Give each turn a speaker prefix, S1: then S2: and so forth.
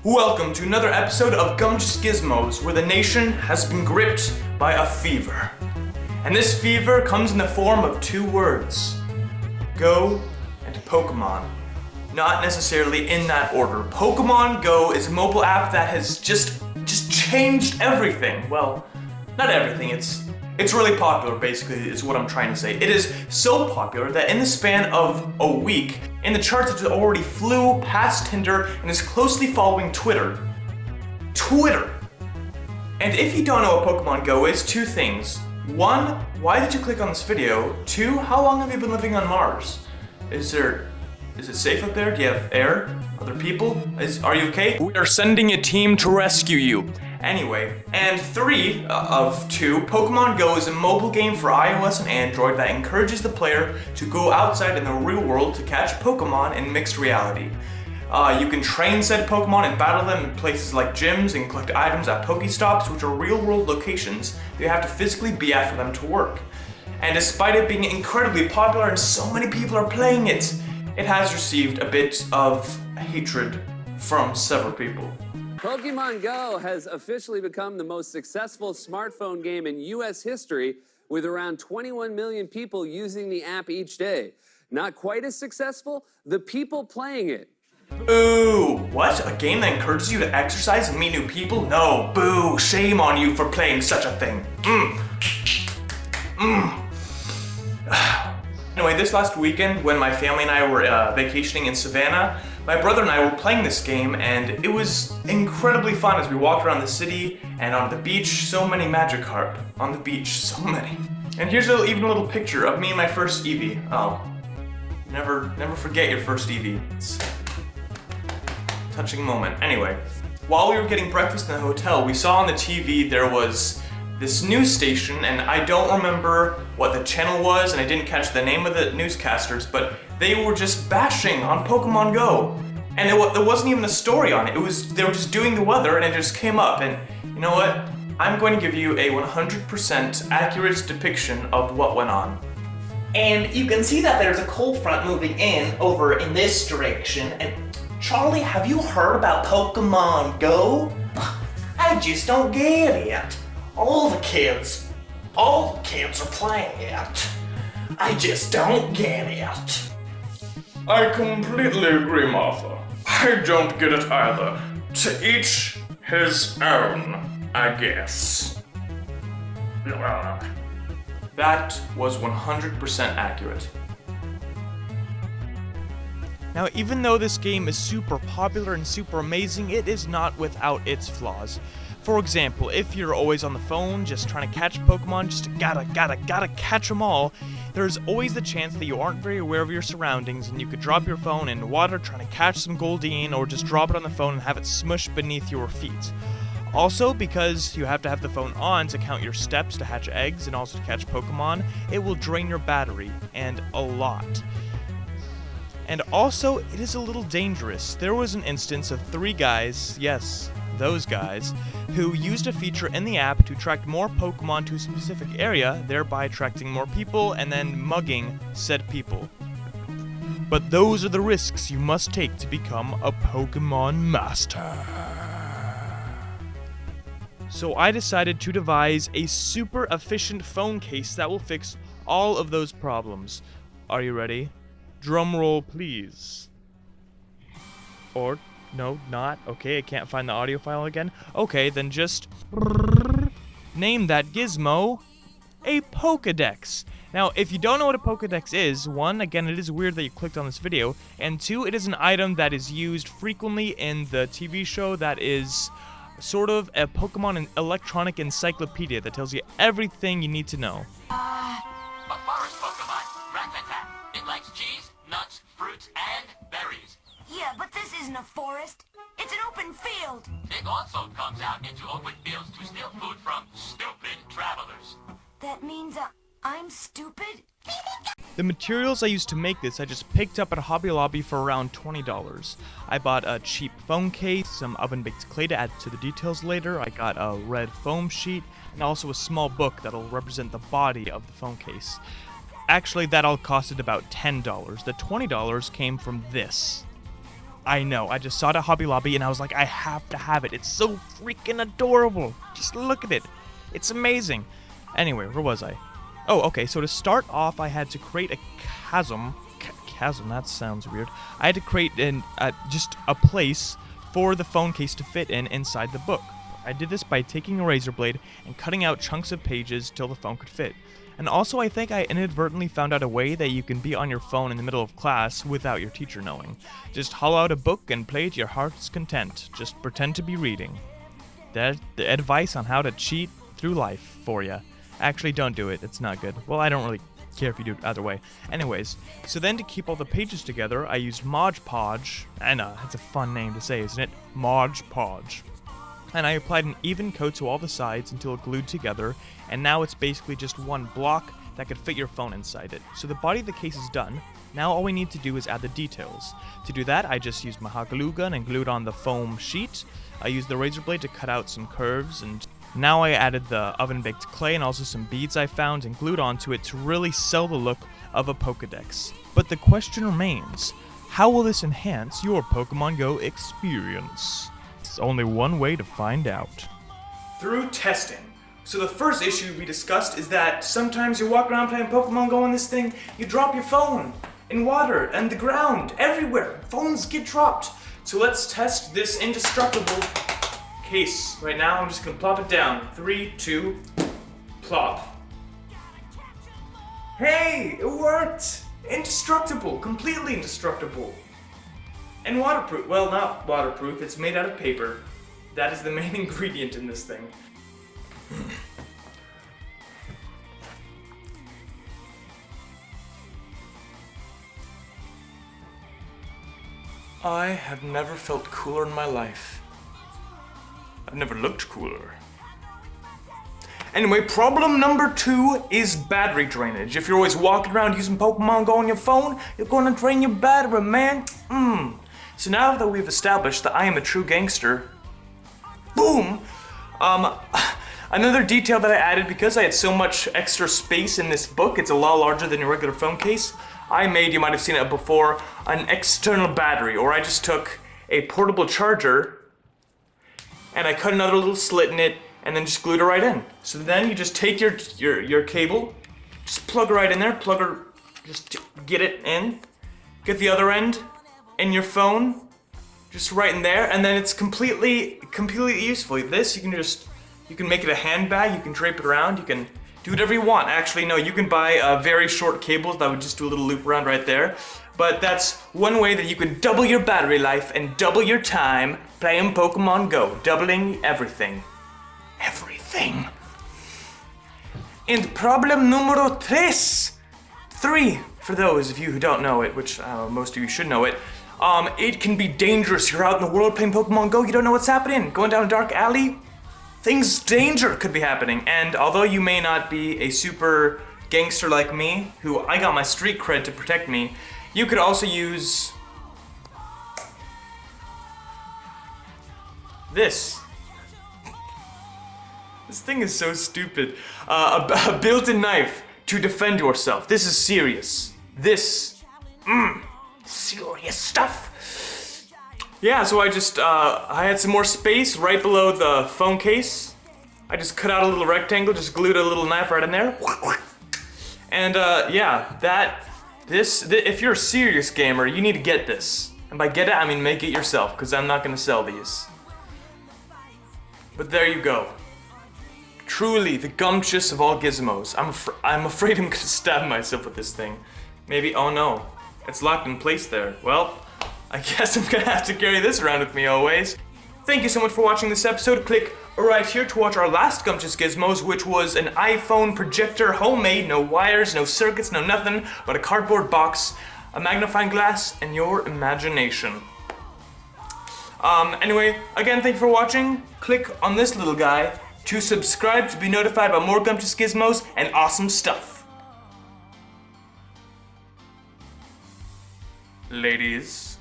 S1: Welcome to another episode of Gumptious Gizmos, where the nation has been gripped by a fever. And this fever comes in the form of two words: Go and Pokemon. Not necessarily in that order. Pokemon Go is a mobile app that has just changed everything. Well, not everything, it's really popular, basically, is what I'm trying to say. It is so popular that in the span of a week, in the charts it already flew past Tinder and is closely following Twitter. Twitter! And if you don't know what Pokemon Go is, two things. One, why did you click on this video? Two, how long have you been living on Mars? Is it safe up there? Do you have air? Other people? Are you okay? We are sending a team to rescue you. Anyway, and three of two, Pokemon Go is a mobile game for iOS and Android that encourages the player to go outside in the real world to catch Pokemon in mixed reality. You can train said Pokemon and battle them in places like gyms and collect items at Pokestops, which are real-world locations that you have to physically be at for them to work. And despite it being incredibly popular and so many people are playing it, it has received a bit of hatred from several people.
S2: Pokemon Go has officially become the most successful smartphone game in U.S. history, with around 21 million people using the app each day. Not quite as successful, the people playing it.
S1: Boo! What? A game that encourages you to exercise and meet new people? No, boo! Shame on you for playing such a thing. Anyway, this last weekend, when my family and I were vacationing in Savannah, my brother and I were playing this game, and it was incredibly fun as we walked around the city and on the beach. So many Magikarp on the beach, so many. And here's even a little picture of me and my first Eevee. Oh, never forget your first Eevee. It's a touching moment. Anyway, while we were getting breakfast in the hotel, we saw on the TV there was this news station, and I don't remember what the channel was, and I didn't catch the name of the newscasters, but they were just bashing on Pokemon Go. And there wasn't even a story on it. They were just doing the weather, and it just came up. And you know what? I'm going to give you a 100% accurate depiction of what went on.
S3: And you can see that there's a cold front moving in over in this direction. And Charlie, have you heard about Pokemon Go? I just don't get it. All the kids are playing it. I just don't get it.
S1: I completely agree, Martha. I don't get it either. To each his own, I guess. That was 100% accurate.
S4: Now, even though this game is super popular and super amazing, it is not without its flaws. For example, if you're always on the phone just trying to catch Pokemon, just gotta catch them all, there's always the chance that you aren't very aware of your surroundings and you could drop your phone in water trying to catch some Goldeen, or just drop it on the phone and have it smush beneath your feet. Also, because you have to have the phone on to count your steps to hatch eggs and also to catch Pokemon, it will drain your battery, and a lot. And also, it is a little dangerous. There was an instance of 3 guys, yes, those guys, who used a feature in the app to attract more Pokemon to a specific area, thereby attracting more people and then mugging said people. But those are the risks you must take to become a Pokemon master. So I decided to devise a super efficient phone case that will fix all of those problems. Are you ready? Drum roll, please. Or, no, not. Okay, I can't find the audio file again. Okay, then just name that gizmo a pokedex. Now, if you don't know what a pokedex is, one, again, it is weird that you clicked on this video, and two, it is an item that is used frequently in the TV show that is sort of a Pokemon and electronic encyclopedia that tells you everything you need to know.
S5: A forest Pokemon, Rattata. It likes cheese, nuts, fruits, and berries.
S6: Yeah, but this isn't a forest. It's an open field.
S5: It also comes out into open fields to steal food from stupid travelers.
S6: That means I'm stupid?
S4: The materials I used to make this I just picked up at Hobby Lobby for around $20. I bought a cheap phone case, some oven-baked clay to add to the details later, I got a red foam sheet, and also a small book that'll represent the body of the phone case. Actually, that all costed about $10. The $20 came from this. I know. I just saw it at Hobby Lobby and I was like, I have to have it. It's so freaking adorable. Just look at it. It's amazing. Anyway, where was I? Oh, okay. So to start off, I had to create a chasm. Chasm, that sounds weird. I had to create just a place for the phone case to fit inside the book. I did this by taking a razor blade and cutting out chunks of pages till the phone could fit. And also, I think I inadvertently found out a way that you can be on your phone in the middle of class without your teacher knowing. Just haul out a book and play to your heart's content. Just pretend to be reading. That's the advice on how to cheat through life for you. Actually, don't do it. It's not good. Well, I don't really care if you do it either way. Anyways, so then to keep all the pages together, I used Mod Podge. I know, it's a fun name to say, isn't it? Mod Podge. And I applied an even coat to all the sides until it glued together, and now it's basically just one block that could fit your phone inside it. So the body of the case is done. Now all we need to do is add the details. To do that, I just used my hot glue gun and glued on the foam sheet. I used the razor blade to cut out some curves, and now I added the oven-baked clay and also some beads I found and glued onto it to really sell the look of a Pokédex. But the question remains, how will this enhance your Pokemon Go experience? There's only one way to find out.
S1: Through testing. So the first issue we discussed is that sometimes you walk around playing Pokemon Go on this thing, you drop your phone in water and the ground, everywhere. Phones get dropped. So let's test this indestructible case. Right now, I'm just gonna plop it down. 3, 2, plop. Hey, it worked! Indestructible, completely indestructible. And waterproof. Well, not waterproof, it's made out of paper. That is the main ingredient in this thing. I have never felt cooler in my life. I've never looked cooler. Anyway, problem number 2 is battery drainage. If you're always walking around using Pokemon Go on your phone, you're gonna drain your battery, man. So now that we've established that I am a true gangster, boom! Another detail that I added because I had so much extra space in this book, it's a lot larger than your regular phone case, I made, you might have seen it before, an external battery, or I just took a portable charger and I cut another little slit in it and then just glued it right in. So then you just take your cable, just plug it right in there, just get it in, get the other end in your phone, just right in there, and then it's completely useful. This, you can make it a handbag, you can drape it around, you can do whatever you want. Actually, no, you can buy very short cables that would just do a little loop around right there. But that's one way that you can double your battery life and double your time playing Pokemon Go, doubling everything. Everything. And problem numero 3, for those of you who don't know it, which most of you should know it, it can be dangerous. You're out in the world playing Pokemon Go, you don't know what's happening. Going down a dark alley, danger could be happening. And although you may not be a super gangster like me, who I got my street cred to protect me, you could also use this. This thing is so stupid. A built-in knife to defend yourself. This is serious. Serious stuff. Yeah, so I had some more space right below the phone case. I just cut out a little rectangle, just glued a little knife right in there. And yeah, if you're a serious gamer, you need to get this. And by get it, I mean make it yourself, because I'm not gonna sell these. But there you go. Truly, the Gumptious of all gizmos. I'm afraid I'm gonna stab myself with this thing. Maybe, oh no, it's locked in place there. Well, I guess I'm gonna have to carry this around with me always. Thank you so much for watching this episode. Click right here to watch our last Gumptious Gizmos, which was an iPhone projector, homemade, no wires, no circuits, no nothing, but a cardboard box, a magnifying glass, and your imagination. Anyway, again, thank you for watching. Click on this little guy to subscribe to be notified about more Gumptious Gizmos and awesome stuff. Ladies.